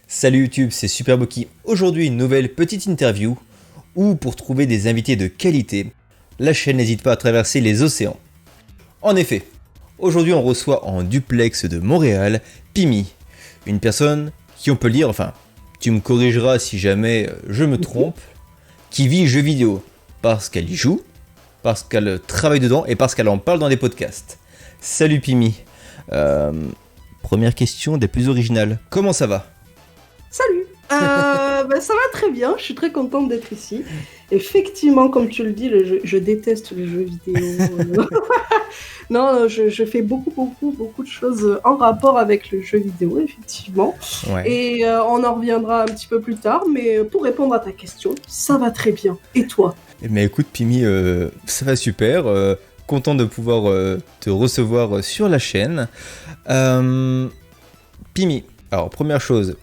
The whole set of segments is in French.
Salut YouTube, c'est Superboki. Aujourd'hui, une nouvelle petite interview où pour trouver des invités de qualité, la chaîne n'hésite pas à traverser les océans. En effet, aujourd'hui on reçoit en duplex de Montréal Pimi, une personne qui on peut le dire, enfin, tu me corrigeras si jamais je me trompe, qui vit jeux vidéo parce qu'elle y joue, parce qu'elle travaille dedans et parce qu'elle en parle dans des podcasts. Salut Pimi. Première question des plus originales, comment ça va ? Salut. Ça va très bien, je suis très contente d'être ici. Effectivement, comme tu le dis, je déteste les jeux vidéo. Non, je fais beaucoup de choses en rapport avec le jeu vidéo, effectivement. Ouais. Et on en reviendra un petit peu plus tard, mais pour répondre à ta question, ça va très bien. Et toi ? Mais écoute Pimi, ça va super, content de pouvoir te recevoir sur la chaîne. Pimi, alors première chose,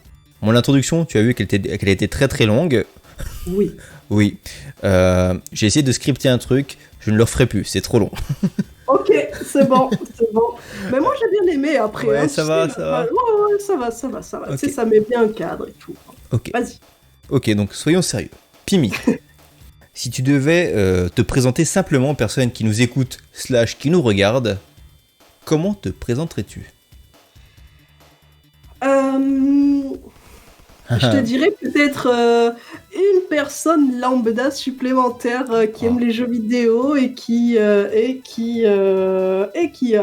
mon introduction, tu as vu qu'elle a été très très longue. Oui. Oui. J'ai essayé de scripter un truc, je ne le referai plus, c'est trop long. Ok, c'est bon. Mais moi j'ai bien aimé après. Ouais, hein, ça tu va, sais, ça va. Ouais, ça va. Ok. Tu sais, ça met bien un cadre et tout. Ok. Vas-y. Ok, donc soyons sérieux. Pimi, si tu devais te présenter simplement aux personnes qui nous écoutent / qui nous regardent, comment te présenterais-tu ? Je te dirais peut-être une personne lambda supplémentaire qui aime les jeux vidéo et qui a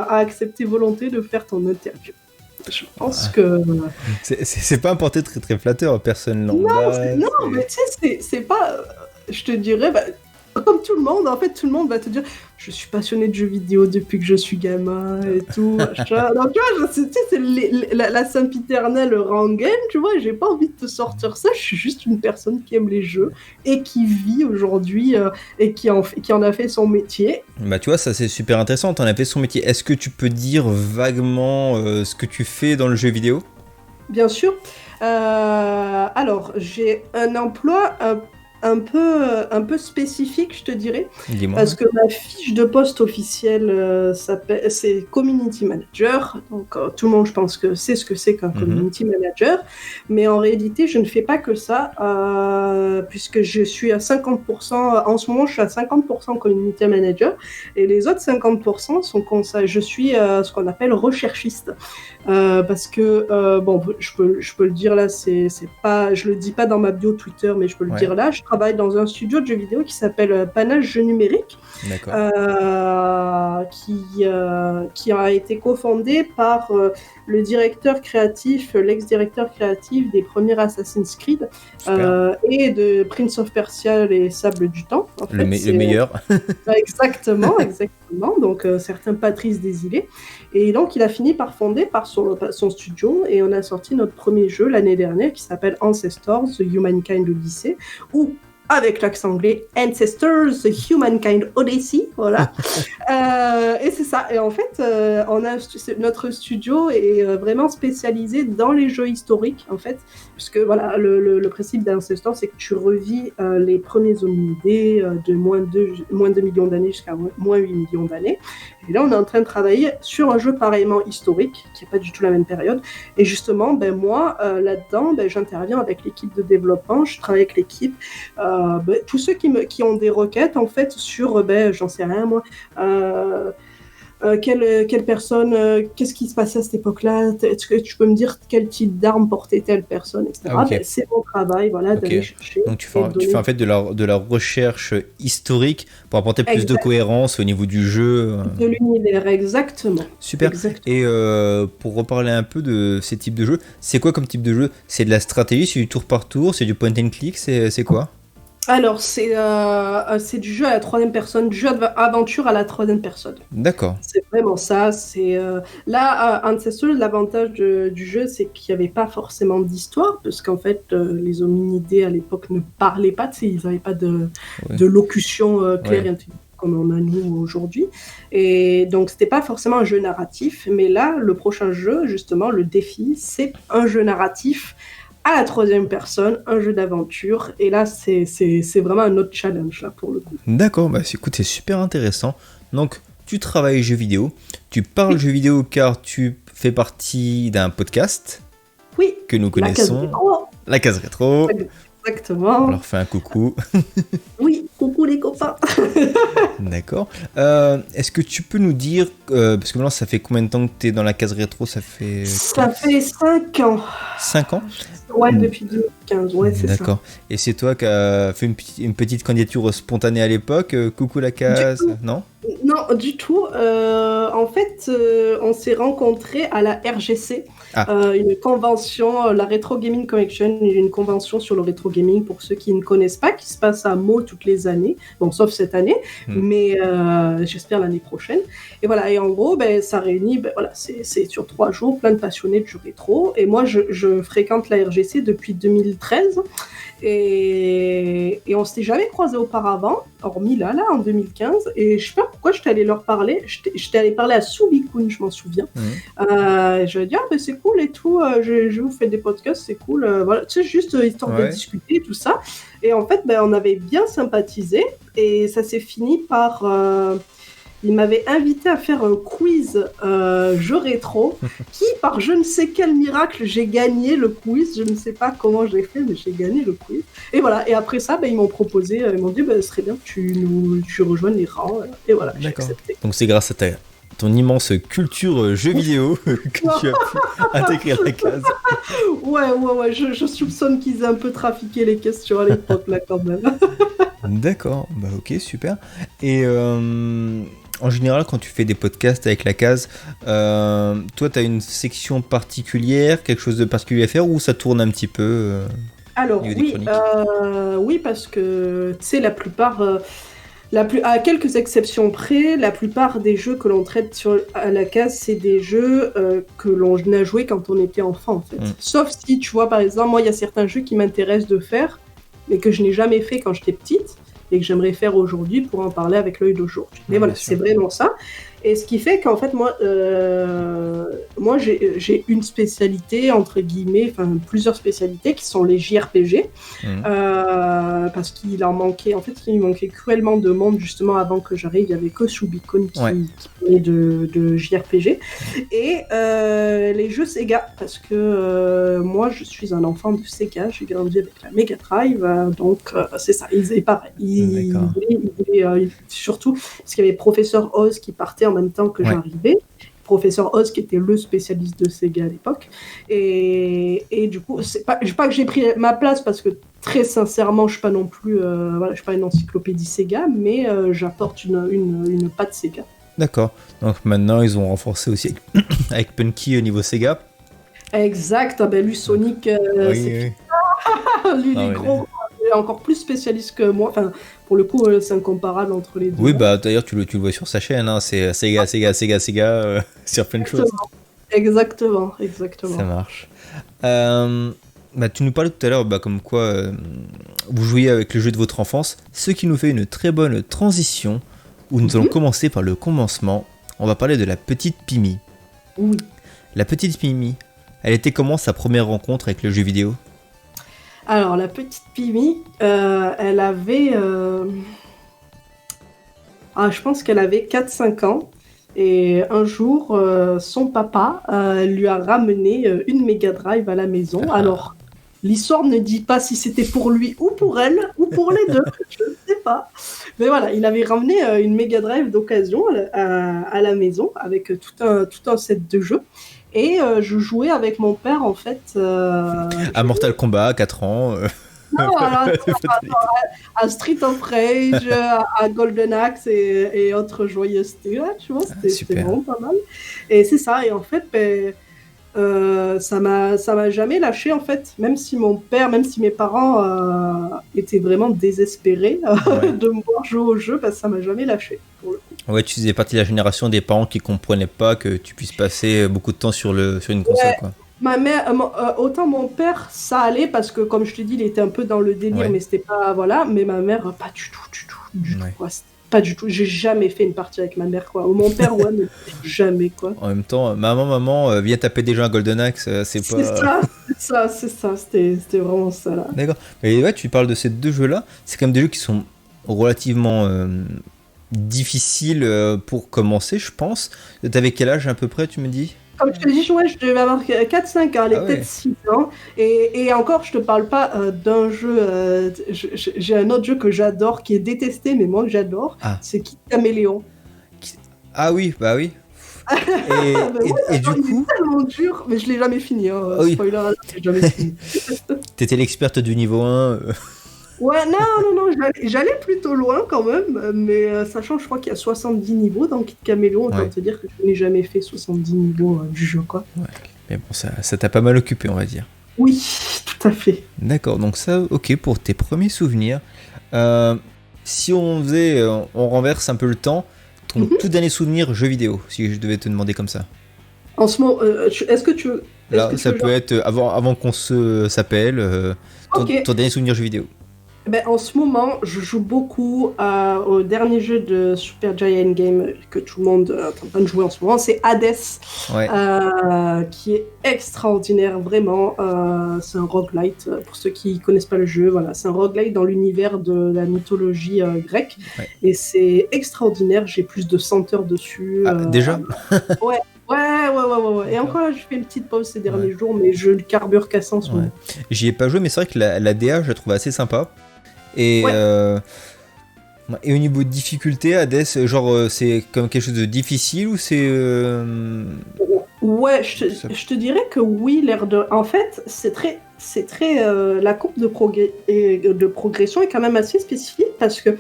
accepté volonté de faire ton interview. Je pense que... C'est pas un portrait très très flatteur, personne lambda. Non, mais tu sais, c'est pas... je te dirais... comme tout le monde, en fait, tout le monde va te dire je suis passionné de jeux vidéo depuis que je suis gamin et tout, machin. Donc, tu vois, tu sais, c'est la sempiternelle rengaine, tu vois, j'ai pas envie de te sortir ça, je suis juste une personne qui aime les jeux et qui vit aujourd'hui et qui en a fait son métier. Bah tu vois, ça c'est super intéressant, t'en as fait son métier. Est-ce que tu peux dire vaguement ce que tu fais dans le jeu vidéo ? Bien sûr. Alors, j'ai un emploi un peu spécifique, je te dirais, Dis-moi. parce que ma fiche de poste officielle c'est Community Manager. Donc, tout le monde, je pense que c'est ce que c'est qu'un Community Manager. Mais en réalité, je ne fais pas que ça, puisque je suis à 50%, en ce moment, je suis à 50% Community Manager, et les autres 50% sont je suis ce qu'on appelle recherchiste. Parce que, bon, je peux le dire là, c'est pas, je le dis pas dans ma bio Twitter, mais je peux le dire là, je travaille dans un studio de jeux vidéo qui s'appelle Panache Jeux Numériques, qui a été cofondé par le directeur créatif, l'ex-directeur créatif des premiers Assassin's Creed et de Prince of Persia, les Sables du Temps. En fait, le meilleur. Exactement. Donc, certain Patrice Désilets. Et donc, il a fini par fonder par son studio, et on a sorti notre premier jeu l'année dernière qui s'appelle Ancestors, The Humankind Odyssey, ou avec l'accent anglais, Ancestors, The Humankind Odyssey, voilà. Et c'est ça. Et en fait, notre studio est vraiment spécialisé dans les jeux historiques, en fait, puisque voilà, le principe d'Ancestors, c'est que tu revis les premiers hominidés de moins 2 millions d'années jusqu'à moins 8 millions d'années. Et là, on est en train de travailler sur un jeu pareillement historique, qui n'est pas du tout la même période. Et justement, moi, là-dedans, j'interviens avec l'équipe de développement, je travaille avec l'équipe, tous ceux qui ont des requêtes, en fait, sur, j'en sais rien, moi, quelle personne, qu'est-ce qui se passait à cette époque-là, est-ce que tu peux me dire quel type d'arme portait telle personne, etc. Okay. C'est mon travail, voilà, d'aller chercher. Donc tu fais en fait de la recherche historique pour apporter plus de cohérence au niveau du jeu. De l'univers, exactement. Super. Exactement. Et pour reparler un peu de ces types de jeux, c'est quoi comme type de jeu ? C'est de la stratégie, c'est du tour par tour, c'est du point and click, c'est quoi ? Alors, c'est du jeu à la troisième personne, du jeu aventure à la troisième personne. D'accord. C'est vraiment ça. Là, Ancestors, l'avantage du jeu, c'est qu'il n'y avait pas forcément d'histoire, parce qu'en fait, les hominidés à l'époque ne parlaient pas, ils n'avaient pas de locution claire et intelligible comme on a nous aujourd'hui. Et donc, c'était pas forcément un jeu narratif, mais là, le prochain jeu, justement, le défi, c'est un jeu narratif à la troisième personne, un jeu d'aventure, et là c'est vraiment un autre challenge là pour le coup. D'accord, écoute, c'est super intéressant. Donc tu travailles jeux vidéo, tu parles jeux vidéo car tu fais partie d'un podcast. Oui, que nous la case connaissons. rétro. La case rétro. Exactement. On leur fait un coucou. Oui, coucou les copains. D'accord. Est-ce que tu peux nous dire, parce que maintenant ça fait combien de temps que tu es dans la case rétro? Ça fait Ça fait 5 ans. 5 ans? Ouais, depuis 2015, ouais, c'est ça. D'accord. Et c'est toi qui as fait une petite candidature spontanée à l'époque? Coucou la case? Non? Non, du tout. En fait, on s'est rencontrés à la RGC, une convention, la Retro Gaming Connection, une convention sur le rétro gaming pour ceux qui ne connaissent pas, qui se passe à Meaux toutes les années, bon, sauf cette année, mais j'espère l'année prochaine. Et voilà, et en gros, ça réunit, voilà, c'est sur 3 jours, plein de passionnés de jeux rétro. Et moi, je fréquente la RGC depuis 2013. Et on s'était jamais croisés auparavant, hormis là, en 2015. Et je sais pas pourquoi j'étais allée leur parler. J'étais allée parler à Subikun, je m'en souviens. Je lui ai dit, c'est cool et tout, je vous fais des podcasts, c'est cool. Voilà, tu sais, juste histoire de discuter et tout ça. Et en fait, on avait bien sympathisé. Et ça s'est fini par... il m'avait invité à faire un quiz jeu rétro qui, par je ne sais quel miracle, j'ai gagné le quiz. Je ne sais pas comment j'ai fait, mais j'ai gagné le quiz. Et voilà. Et après ça, ils m'ont proposé, ils m'ont dit, ce serait bien que tu rejoignes les rangs. Et voilà, j'ai accepté. Donc c'est grâce à ton immense culture jeux vidéo que tu as pu intégrer la case. Ouais, je soupçonne qu'ils aient un peu trafiqué les questions à l'époque, là, quand même. D'accord, ok, super. Et en général, quand tu fais des podcasts avec la case, toi, tu as une section particulière, quelque chose de particulier à faire, ou ça tourne un petit peu Alors, oui, parce que, tu sais, la plupart... à quelques exceptions près, la plupart des jeux que l'on traite à la case, c'est des jeux que l'on a joués quand on était enfant, en fait. Sauf si, tu vois, par exemple, moi, il y a certains jeux qui m'intéressent de faire, mais que je n'ai jamais fait quand j'étais petite, et que j'aimerais faire aujourd'hui pour en parler avec l'œil d'aujourd'hui. Mais voilà, c'est vraiment ça. Et ce qui fait qu'en fait, moi j'ai une spécialité, entre guillemets, enfin plusieurs spécialités qui sont les JRPG, parce qu'il manquait cruellement de monde justement avant que j'arrive. Il y avait que Subikun qui parlait de JRPG. Et les jeux Sega, parce que moi je suis un enfant de Sega, j'ai grandi avec la Mega Drive, donc c'est ça, ils faisaient pareil. Ils voulaient, surtout parce qu'il y avait Professeur Oz qui partait en même temps que j'arrivais. Professeur Oz qui était le spécialiste de Sega à l'époque. Et du coup, c'est pas que j'ai pris ma place parce que très sincèrement, je suis pas non plus, je suis pas une encyclopédie Sega, mais j'apporte une patte Sega. D'accord. Donc maintenant, ils ont renforcé aussi avec Punky au niveau Sega. Exact. Lui, Sonic, c'est lui, il est gros. Il est encore plus spécialiste que moi. Enfin, pour le coup, c'est incomparable entre les deux. Oui, d'ailleurs, tu le vois sur sa chaîne. C'est Sega, sur plein de choses. Exactement. Ça marche. Tu nous parlais tout à l'heure, comme quoi vous jouiez avec le jeu de votre enfance, ce qui nous fait une très bonne transition où nous allons commencer par le commencement. On va parler de la petite Pimi. Oui. La petite Pimi, elle était comment sa première rencontre avec le jeu vidéo ? Alors, la petite Pimi, elle avait... je pense qu'elle avait 4-5 ans. Et un jour, son papa lui a ramené une Mega Drive à la maison. Alors, l'histoire ne dit pas si c'était pour lui ou pour elle, ou pour les deux, je ne sais pas. Mais voilà, il avait ramené une Mega Drive d'occasion à la maison avec tout un set de jeux. Et je jouais avec mon père, en fait... à Mortal Kombat, à 4 ans. Non, à Street of Rage, à Golden Axe et autres joyeusetés, là, tu vois, c'était vraiment pas mal. Et c'est ça, et en fait, ça m'a jamais lâché, en fait, même si mes parents étaient vraiment désespérés de me voir jouer au jeu, ça m'a jamais lâché, pour le coup. Ouais, tu faisais partie de la génération des parents qui comprenaient pas que tu puisses passer beaucoup de temps sur une console, quoi. Ma mère, autant mon père, ça allait parce que, comme je te dis, il était un peu dans le délire, mais c'était pas, voilà. Mais ma mère, pas du tout, quoi. Pas du tout. J'ai jamais fait une partie avec ma mère, quoi. Ou mon père, mais jamais, quoi. En même temps, maman, viens taper des gens à Golden Axe, c'est pas... C'est ça, c'était vraiment ça, là. D'accord. Mais ouais, tu parles de ces deux jeux-là, c'est quand même des jeux qui sont relativement difficiles pour commencer, je pense. T'avais quel âge à peu près, tu me dis ? comme je te dis, ouais, je devais avoir 4-5 ans, elle est Ah ouais. peut-être 6 ans. Et encore, je te parle pas d'un jeu. J'ai un autre jeu que j'adore, qui est détesté, mais moi que j'adore. Ah. C'est Kid Caméléon. Ah oui, bah oui. Et, Ben et, ouais, et attends, du il est coup, tellement dur, mais je l'ai jamais fini. Hein. ah oui, Spoiler alert, je l'ai jamais fini. t'étais l'experte du niveau 1. Ouais, non, j'allais plutôt loin quand même, mais sachant, je crois qu'il y a 70 niveaux dans Kid Caméléon, autant Ouais. te dire que je n'ai jamais fait 70 niveaux du jeu, quoi. Ouais. Mais bon, ça t'a pas mal occupé, on va dire. Oui, tout à fait. D'accord, donc ça, ok, pour tes premiers souvenirs. Euh, Si on faisait, on renverse un peu le temps, ton Mhm. tout dernier souvenir jeu vidéo, si je devais te demander comme ça. En ce moment, est-ce que tu veux... Est-ce Là, que tu ça veux peut être avant qu'on s'appelle, ton, Ok. ton dernier souvenir jeu vidéo. Ben, en ce moment, je joue beaucoup au dernier jeu de Super Giant Game que tout le monde est en train de jouer en ce moment. C'est Hades, Ouais, qui est extraordinaire, vraiment. C'est un roguelite, pour ceux qui connaissent pas le jeu. Voilà, c'est un roguelite dans l'univers de la mythologie grecque. ouais. Et c'est extraordinaire. J'ai plus de 100 heures dessus. Ah, déjà? Ouais. Ouais. Et D'accord. encore là, je fais une petite pause ces Ouais. derniers jours, mais je le carbure cassé en ce Ouais. moment. J'y ai pas joué, mais c'est vrai que la DA, je la trouve assez sympa. Et, Ouais. et au niveau de difficulté, Hades, genre, c'est comme quelque chose de difficile ou c'est. Ouais, Ça- je te dirais que oui, l'air de. En fait, c'est très. La courbe de progression est quand même assez spécifique parce que,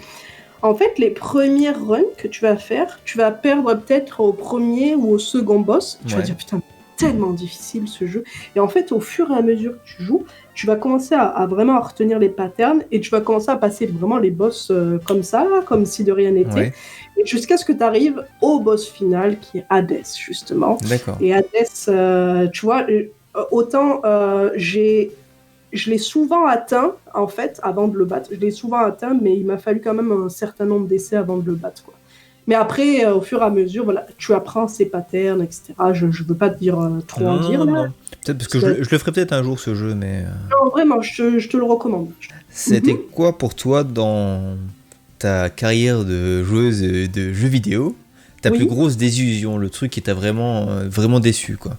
en fait, les premières runs que tu vas faire, tu vas perdre peut-être au premier ou au second boss. Tu vas Ouais. dire putain, tellement difficile ce jeu. Et en fait, au fur et à mesure que tu joues, tu vas commencer à vraiment retenir les patterns et tu vas commencer à passer vraiment les boss comme ça, comme si de rien n'était. Ouais, Et jusqu'à ce que tu arrives au boss final qui est Hades, justement. d'accord. Et Hades, tu vois, autant je l'ai souvent atteint, en fait, avant de le battre. Je l'ai souvent atteint, mais il m'a fallu quand même un certain nombre d'essais avant de le battre, quoi. Mais après, au fur et à mesure, voilà, tu apprends ses patterns, etc. Je ne veux pas te dire trop en dire, là. Non. Peut-être parce que je le ferai peut-être un jour ce jeu, mais. Non, vraiment, je te le recommande. C'était Mhm. quoi pour toi dans ta carrière de joueuse de jeux vidéo, ta plus Oui. grosse désillusion, le truc qui t'a vraiment, vraiment déçu, quoi.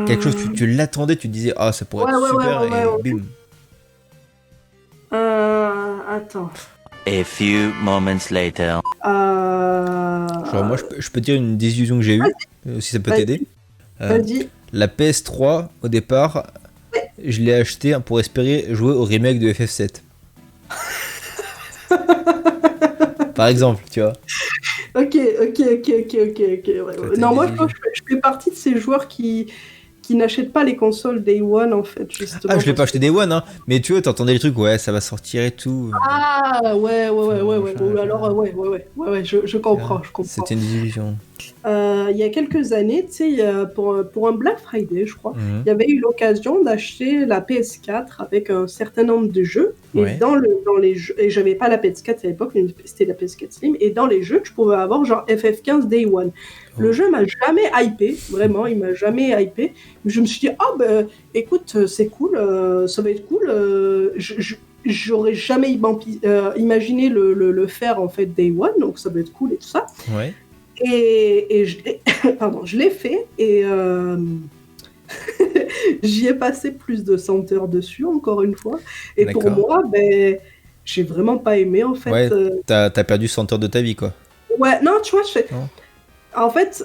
Quelque chose, tu l'attendais, tu te disais, ah, ça pourrait être super, et bim. Attends. A few moments later. Genre, moi, je peux te dire une désillusion que j'ai eue, si ça peut Vas-y. t'aider. Euh, Vas-y. La PS3, au départ, je l'ai acheté pour espérer jouer au remake de FF7. Par exemple, tu vois. Ok. Ouais. Non, moi, je fais partie de ces joueurs qui n'achètent pas les consoles Day One, en fait, justement. Ah, je l'ai pas acheté Day One, hein, mais tu vois, t'entendais les trucs, ouais, ça va sortir et tout. Ah, ouais. Machin. Alors, ouais, je comprends. C'était une désillusion. Il y a quelques années, tu sais, pour un Black Friday, je crois, Mhm. il y avait eu l'occasion d'acheter la PS4 avec un certain nombre de jeux. Ouais. Et dans les jeux, et j'avais pas la PS4 à l'époque, mais c'était la PS4 Slim. Et dans les jeux, tu pouvais avoir genre FF15 Day One. Le Oh. jeu m'a jamais hypé, vraiment, il m'a jamais hypé. Je me suis dit, ah ben, écoute, c'est cool, ça va être cool. J'aurais jamais imaginé le faire en fait Day One, donc ça va être cool et tout ça. Ouais. Et pardon, je l'ai fait et j'y ai passé plus de 100 heures dessus, encore une fois. Et pour D'accord. moi, ben, j'ai vraiment pas aimé en fait. Ouais, t'as perdu 100 heures de ta vie, quoi. Ouais, non, tu vois, Non. en fait,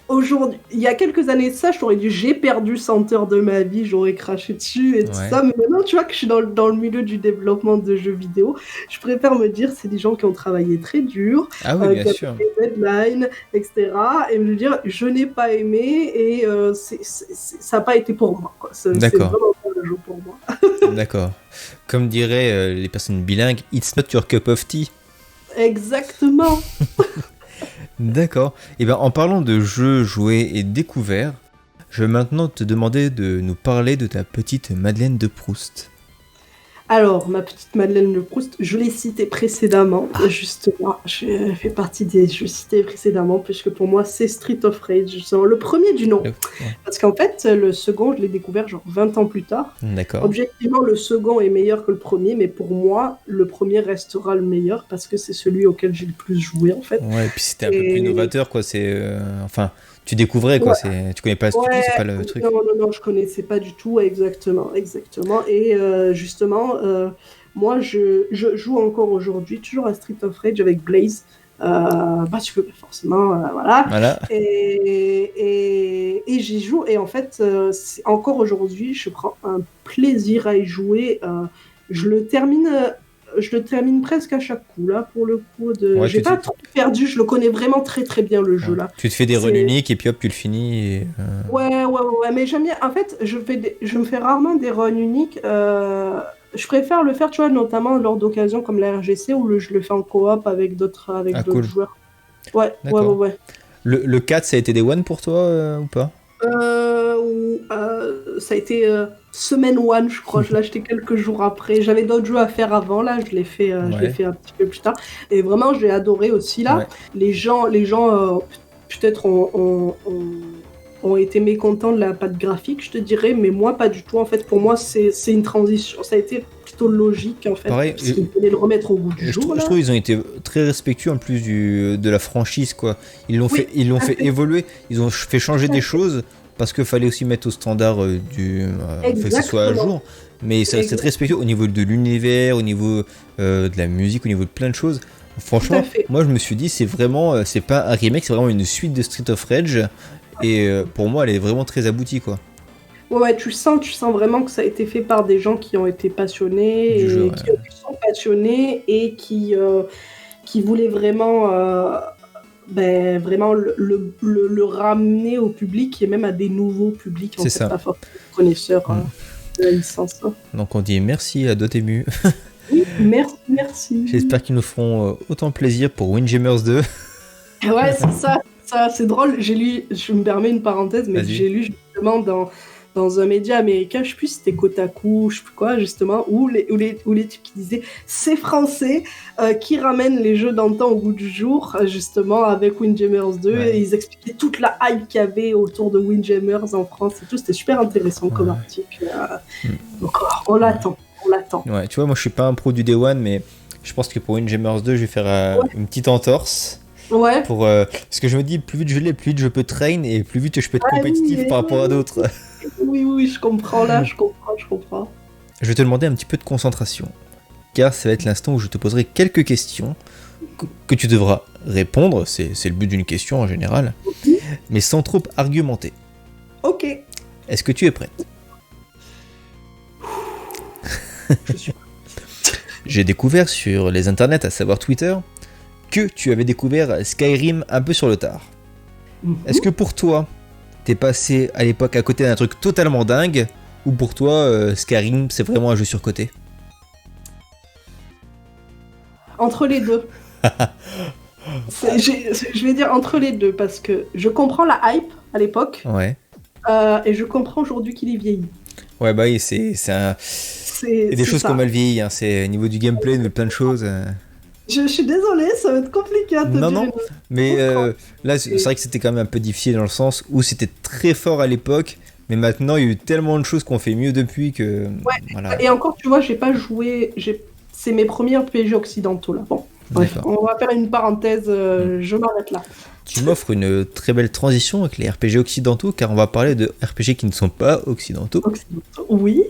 aujourd'hui, il y a quelques années de ça, je t'aurais dit j'ai perdu 100 heures de ma vie, j'aurais craché dessus et tout Ouais. ça. Mais maintenant, tu vois que je suis dans le milieu du développement de jeux vidéo, je préfère me dire c'est des gens qui ont travaillé très dur, Ah oui, qui bien avaient sûr. des deadlines, etc. Et me dire je n'ai pas aimé et ça n'a pas été pour moi, quoi. C'est D'accord. vraiment pas le jeu pour moi. D'accord. Comme diraient les personnes bilingues, it's not your cup of tea. Exactement. D'accord. Et bien, en parlant de jeux joués et découverts, je vais maintenant te demander de nous parler de ta petite Madeleine de Proust. Alors, ma petite Madeleine de Proust, je l'ai citée précédemment, justement. Je fais partie des jeux cités précédemment, puisque pour moi, c'est Street of Rage, justement, le premier du nom. Ouais. Parce qu'en fait, le second, je l'ai découvert genre 20 ans plus tard. D'accord. Objectivement, le second est meilleur que le premier, mais pour moi, le premier restera le meilleur, parce que c'est celui auquel j'ai le plus joué, en fait. Ouais, et puis c'était un peu plus innovateur, quoi. C'est, enfin, Tu découvrais quoi, Ouais. tu connais pas du tout, Ouais, c'est pas le truc. non, non, non, je connaissais pas du tout, exactement, exactement. Et justement, moi, je joue encore aujourd'hui, toujours à Street of Rage avec Blaze, parce que forcément, voilà. Voilà. Et j'y joue, et en fait, encore aujourd'hui, je prends un plaisir à y jouer. Je le termine. Je le termine presque à chaque coup, là, pour le coup. Ouais, J'ai pas trop perdu, je le connais vraiment très très bien, le jeu, ouais. là. Tu te fais des runs C'est... uniques et puis hop, tu le finis. Ouais, mais j'aime bien. En fait, je me fais rarement des runs uniques. Je préfère le faire, tu vois, notamment lors d'occasions comme la RGC où je le fais en coop avec Ah, d'autres cool. joueurs. Ouais. D'accord. Le 4, ça a été des one pour toi ou pas? Ça a été semaine one, je crois. Je l'ai acheté quelques jours après. J'avais d'autres jeux à faire avant, là. Je l'ai Ouais. fait un petit peu plus tard. Et vraiment, j'ai adoré aussi, là. Ouais. Les gens peut-être ont été mécontents de la patte graphique, je te dirais, mais moi, pas du tout. En fait, pour moi, c'est une transition. Ça a été plutôt logique, en fait, Pareil, parce qu'il fallait le remettre au goût du jour, je là. trouve qu'ils ont été très respectueux en plus de la franchise, quoi. Oui, Ils l'ont tout à fait fait. évoluer, ils ont fait changer Tout à des fait. choses parce qu'il fallait aussi mettre au standard faut que ce soit à Exactement. jour. Mais ça c'est très respectueux au niveau de l'univers, au niveau de la musique, au niveau de plein de choses. Tout à Franchement, fait. moi je me suis dit, c'est vraiment, c'est pas un remake, c'est vraiment une suite de Street of Rage. Et pour moi, elle est vraiment très aboutie, quoi. Ouais, tu sens vraiment que ça a été fait par des gens qui ont été passionnés, Du jeu, et ouais. qui sont passionnés et qui voulaient vraiment, vraiment le ramener au public et même à des nouveaux publics, en C'est fait, ça. pas forcément connaisseurs de la licence, hein. Donc on dit merci à Dotemu. Oui, merci. J'espère qu'ils nous feront autant plaisir pour Windjammers 2. Ouais, c'est ça, c'est drôle. J'ai lu, je me permets une parenthèse, mais Vas-y. j'ai lu justement dans un média américain, je sais plus si c'était Kotaku, je sais plus quoi, justement, où les types qui disaient c'est français qui ramènent les jeux d'antan au goût du jour, justement, avec Windjammers 2, Ouais. et ils expliquaient toute la hype qu'il y avait autour de Windjammers en France et tout. C'était super intéressant comme Ouais. article. Donc, on l'attend. Ouais, tu vois, moi je suis pas un pro du Day One, mais je pense que pour Windjammers 2, je vais faire une petite entorse. Ouais. Parce que je me dis, plus vite je l'ai, plus vite je peux train et plus vite je peux être Ah oui, compétitif par rapport à d'autres. Oui, je comprends là, je comprends. Je vais te demander un petit peu de concentration, car ça va être l'instant où je te poserai quelques questions que tu devras répondre, c'est le but d'une question en général, mais sans trop argumenter. Ok. Est-ce que tu es prête? Je suis... J'ai découvert sur les internets, à savoir Twitter, que tu avais découvert Skyrim un peu sur le tard. Est-ce que pour toi, t'es passé à l'époque à côté d'un truc totalement dingue, ou pour toi, Skyrim, c'est vraiment un jeu surcoté? Entre les deux. Je vais dire entre les deux, parce que je comprends la hype à l'époque, Ouais. et je comprends aujourd'hui qu'il est vieilli. Ouais, bah oui, c'est un... Il y a des choses qui ont mal vieilli, hein. C'est au niveau du gameplay, mais plein de choses. Je suis désolée, ça va être compliqué à te dire. Non, mais là, c'est vrai que c'était quand même un peu difficile dans le sens où c'était très fort à l'époque, mais maintenant, il y a eu tellement de choses qu'on fait mieux depuis que... Ouais, voilà. et encore, tu vois, j'ai pas joué... C'est mes premiers RPG occidentaux, là. Bon, bref, on va faire une parenthèse, je m'arrête là. Tu m'offres une très belle transition avec les RPG occidentaux, car on va parler de RPG qui ne sont pas occidentaux. Oui.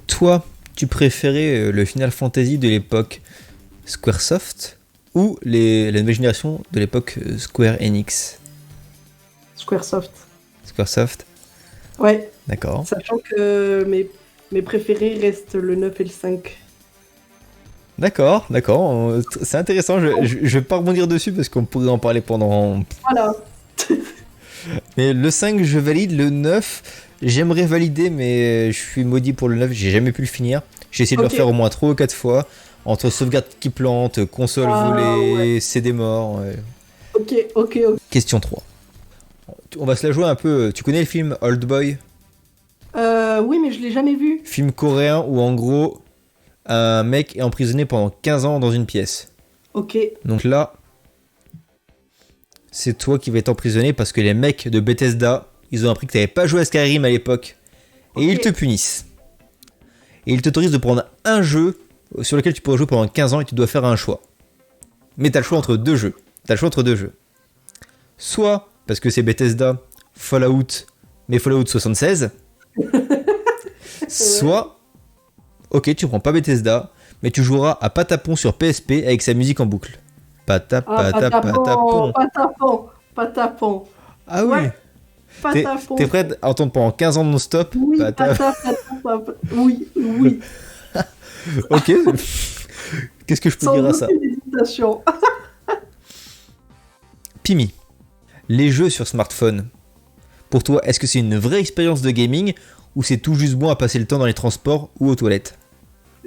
Toi, tu préférais le Final Fantasy de l'époque Squaresoft ou la nouvelle génération de l'époque Square Enix? Squaresoft. Squaresoft, Ouais, d'accord. sachant que mes préférés restent le 9 et le 5. D'accord. C'est intéressant, je vais pas rebondir dessus parce qu'on pourrait en parler pendant... Voilà. Mais le 5, je valide. Le 9, j'aimerais valider, mais je suis maudit pour le 9, j'ai jamais pu le finir. J'ai essayé de le refaire au moins 3 ou 4 fois. Entre sauvegarde qui plante, console volée, ouais. CD mort. Ouais. Ok. Question 3. On va se la jouer un peu. Tu connais le film Old Boy? Oui, mais je l'ai jamais vu. Film coréen où en gros, un mec est emprisonné pendant 15 ans dans une pièce. Ok. Donc là, c'est toi qui vas être emprisonné parce que les mecs de Bethesda, ils ont appris que tu n'avais pas joué à Skyrim à l'époque. Et ils te punissent. Et ils t'autorisent de prendre un jeu sur lequel tu pourrais jouer pendant 15 ans et tu dois faire un choix. Mais tu as le choix entre deux jeux. Soit parce que c'est Bethesda, Fallout, mais Fallout 76. Soit, ok, tu prends pas Bethesda, mais tu joueras à Patapon sur PSP avec sa musique en boucle. Patapon. Patapon. Ah oui. Ouais. Patapon. T'es prêt à entendre pendant 15 ans non-stop? Oui, oui. Ok. Qu'est-ce que je peux dire à ça? Sans aucune hésitation. Pimi, les jeux sur smartphone, pour toi, est-ce que c'est une vraie expérience de gaming ou c'est tout juste bon à passer le temps dans les transports ou aux toilettes?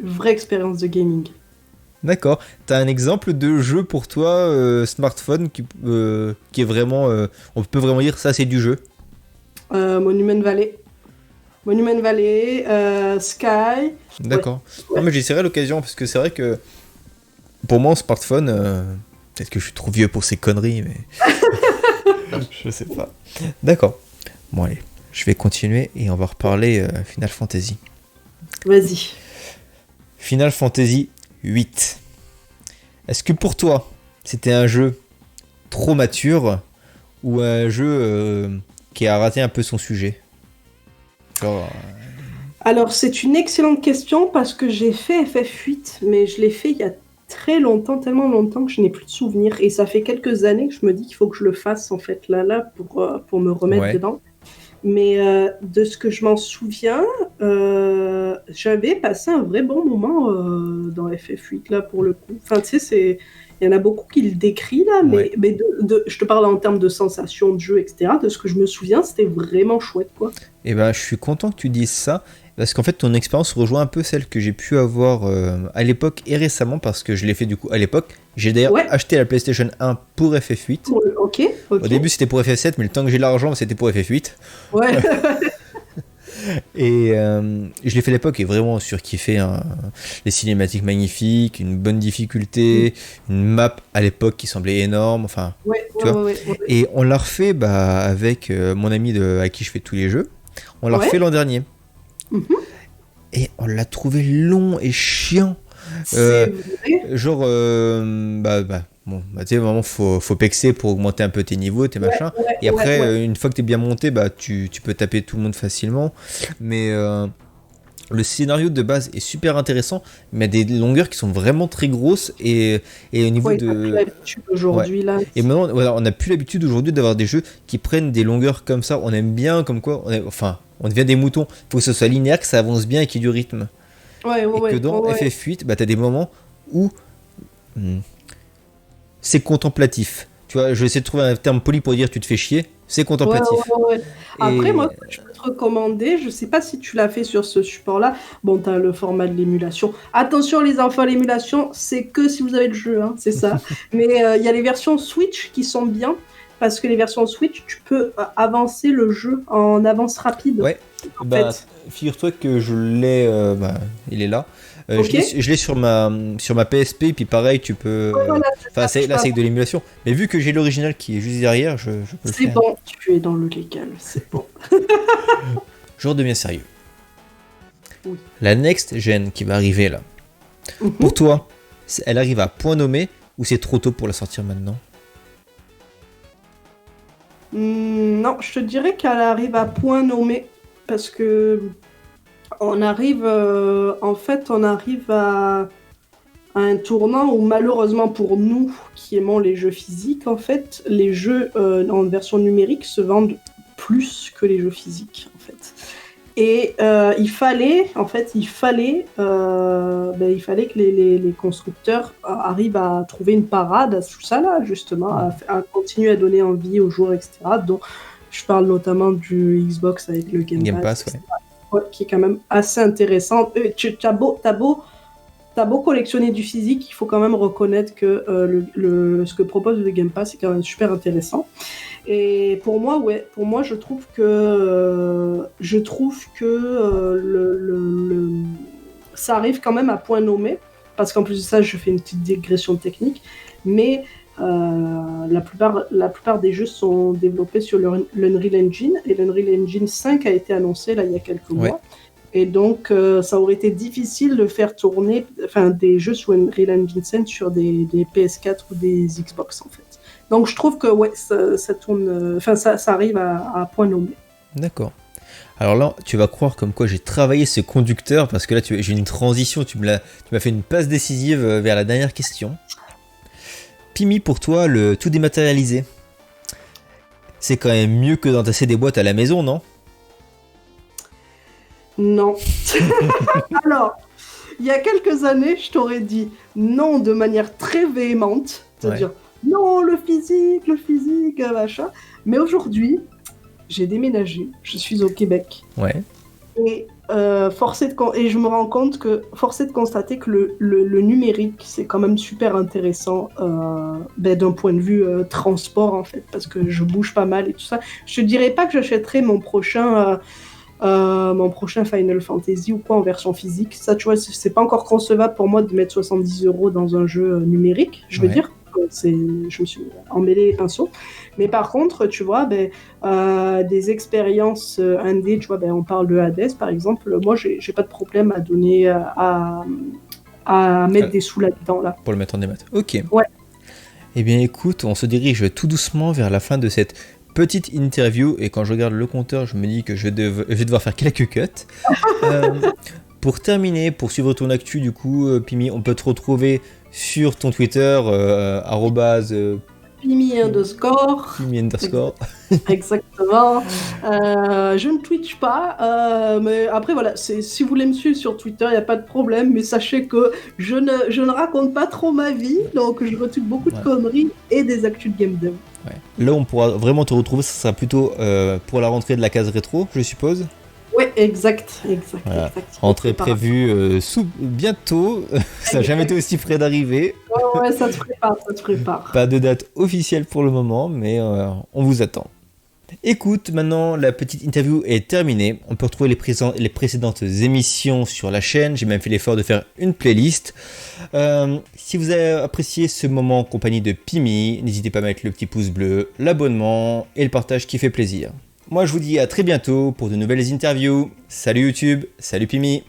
Vraie expérience de gaming. D'accord. T'as un exemple de jeu pour toi, smartphone, qui est vraiment... on peut vraiment dire ça, c'est du jeu? Monument Valley. Sky. D'accord. Ouais. Non, mais j'essaierai l'occasion, parce que c'est vrai que pour moi, en smartphone, peut-être que je suis trop vieux pour ces conneries, mais... je sais pas. D'accord. Bon, allez, je vais continuer et on va reparler Final Fantasy. Vas-y. Final Fantasy 8. Est-ce que pour toi, c'était un jeu trop mature ou un jeu qui a raté un peu son sujet? Genre, Alors, c'est une excellente question parce que j'ai fait FF8, mais je l'ai fait il y a très longtemps, tellement longtemps que je n'ai plus de souvenirs. Et ça fait quelques années que je me dis qu'il faut que je le fasse, en fait, là, pour me remettre Ouais. dedans. Mais de ce que je m'en souviens, j'avais passé un vrai bon moment dans FF8, là, pour le coup. Enfin, tu sais, il y en a beaucoup qui le décrit, là, Ouais. mais je te parle en termes de sensations de jeu, etc. De ce que je me souviens, c'était vraiment chouette, quoi. Eh ben, je suis content que tu dises ça, parce qu'en fait, ton expérience rejoint un peu celle que j'ai pu avoir à l'époque et récemment, parce que je l'ai fait du coup à l'époque. J'ai d'ailleurs Ouais. acheté la PlayStation 1 pour FF8. Ok. Au début, c'était pour FF7, mais le temps que j'ai l'argent, c'était pour FF8. Ouais. Et je l'ai fait à l'époque et vraiment surkiffé, hein. Les cinématiques magnifiques, une bonne difficulté, une map à l'époque qui semblait énorme, enfin, Ouais, tu vois. ouais. Et on l'a refait avec mon ami à qui je fais tous les jeux. On l'a Ouais. refait l'an dernier. Mhm. Et on l'a trouvé long et chiant. C'est vrai. Genre, bon, tu sais, vraiment, faut pexer pour augmenter un peu tes niveaux, tes machins. Ouais, Et après, ouais. une fois que t'es bien monté, tu peux taper tout le monde facilement. Mais le scénario de base est super intéressant, mais il y a des longueurs qui sont vraiment très grosses. Et au niveau Ouais, t'as plus l'habitude aujourd'hui, là. Et maintenant, voilà, on n'a plus l'habitude aujourd'hui d'avoir des jeux qui prennent des longueurs comme ça. On aime bien, comme quoi, on devient des moutons. Il faut que ce soit linéaire, que ça avance bien et qu'il y ait du rythme. Ouais, Et que dans FF8, t'as des moments où c'est contemplatif. Tu vois, je vais essayer de trouver un terme poli pour dire tu te fais chier. C'est contemplatif. Ouais. Après, moi, je peux te recommander, je sais pas si tu l'as fait sur ce support-là. Bon, t'as le format de l'émulation. Attention, les enfants, l'émulation, c'est que si vous avez le jeu, hein, c'est ça. Mais il y a les versions Switch qui sont bien, parce que les versions Switch, tu peux avancer le jeu en avance rapide. Ouais. Figure-toi que je l'ai, il est là. Okay. Je l'ai sur ma PSP, puis pareil, tu peux. Là, c'est avec de l'émulation. Mais vu que j'ai l'original qui est juste derrière, je peux le faire. C'est bon, tu es dans le légal, c'est bon. Je redeviens sérieux. Oui. La next gen qui va arriver là. Pour toi, elle arrive à point nommé ou c'est trop tôt pour la sortir maintenant? Non, je te dirais qu'elle arrive à point nommé parce que on arrive à un tournant où malheureusement pour nous qui aimons les jeux physiques, en fait, les jeux en version numérique se vendent plus que les jeux physiques, en fait. Et il fallait que les constructeurs arrivent à trouver une parade à tout ça là, justement, à continuer à donner envie aux joueurs, etc. Donc, je parle notamment du Xbox avec le Game Pass, ouais, qui est quand même assez intéressant. T'as beau collectionner du physique, il faut quand même reconnaître que ce que propose le Game Pass est quand même super intéressant. Et pour moi, je trouve que ça arrive quand même à point nommé, parce qu'en plus de ça, je fais une petite digression technique, mais la plupart des jeux sont développés sur l'Unreal Engine, et l'Unreal Engine 5 a été annoncé là il y a quelques mois. Et donc, ça aurait été difficile de faire tourner des jeux sur Unreal Engine 5 sur des PS4 ou des Xbox, en fait. Donc je trouve que ouais, ça tourne, enfin ça arrive à point nommé. D'accord. Alors là, tu vas croire comme quoi j'ai travaillé ce conducteur, parce que là, j'ai une transition, tu m'as fait une passe décisive vers la dernière question. Pimi, pour toi, le tout dématérialisé, c'est quand même mieux que d'entasser des boîtes à la maison, non? Non. Alors, il y a quelques années, je t'aurais dit non de manière très véhémente, c'est-à-dire non, le physique, machin. Mais aujourd'hui, j'ai déménagé, je suis au Québec. Ouais. Et, et je me rends compte que, force est de constater que le numérique, c'est quand même super intéressant d'un point de vue transport, en fait, parce que je bouge pas mal et tout ça. Je te dirais pas que j'achèterais mon prochain Final Fantasy ou quoi en version physique. Ça, tu vois, c'est pas encore concevable pour moi de mettre 70€ dans un jeu numérique, je veux dire. Je me suis emmêlé les pinceaux. Mais par contre, tu vois, des expériences indé, tu vois, on parle de Hades, par exemple. Moi, j'ai pas de problème à donner, à mettre des sous là-dedans, là. Pour le mettre en démat. Ok. Ouais. Eh bien, écoute, on se dirige tout doucement vers la fin de cette petite interview. Et quand je regarde le compteur, je me dis que je vais devoir faire quelques cuts. Pour terminer, pour suivre ton actu, du coup, Pimi, on peut te retrouver sur ton Twitter, Pimi_. Exactement. Je ne twitch pas, mais après voilà, si vous voulez me suivre sur Twitter, il n'y a pas de problème, mais sachez que je ne raconte pas trop ma vie, donc je retweet beaucoup de conneries et des actus de game dev. Ouais. Là, on pourra vraiment te retrouver, ça sera plutôt pour la rentrée de la case rétro, je suppose. Oui, exact. Voilà. Rentrée prévue bientôt, ça n'a jamais été aussi près d'arriver. Ouais, ça se prépare. Pas de date officielle pour le moment, mais on vous attend. Écoute, maintenant la petite interview est terminée. On peut retrouver les précédentes émissions sur la chaîne. J'ai même fait l'effort de faire une playlist. Si vous avez apprécié ce moment en compagnie de Pimi, n'hésitez pas à mettre le petit pouce bleu, l'abonnement et le partage qui fait plaisir. Moi je vous dis à très bientôt pour de nouvelles interviews. Salut YouTube, salut Pimi.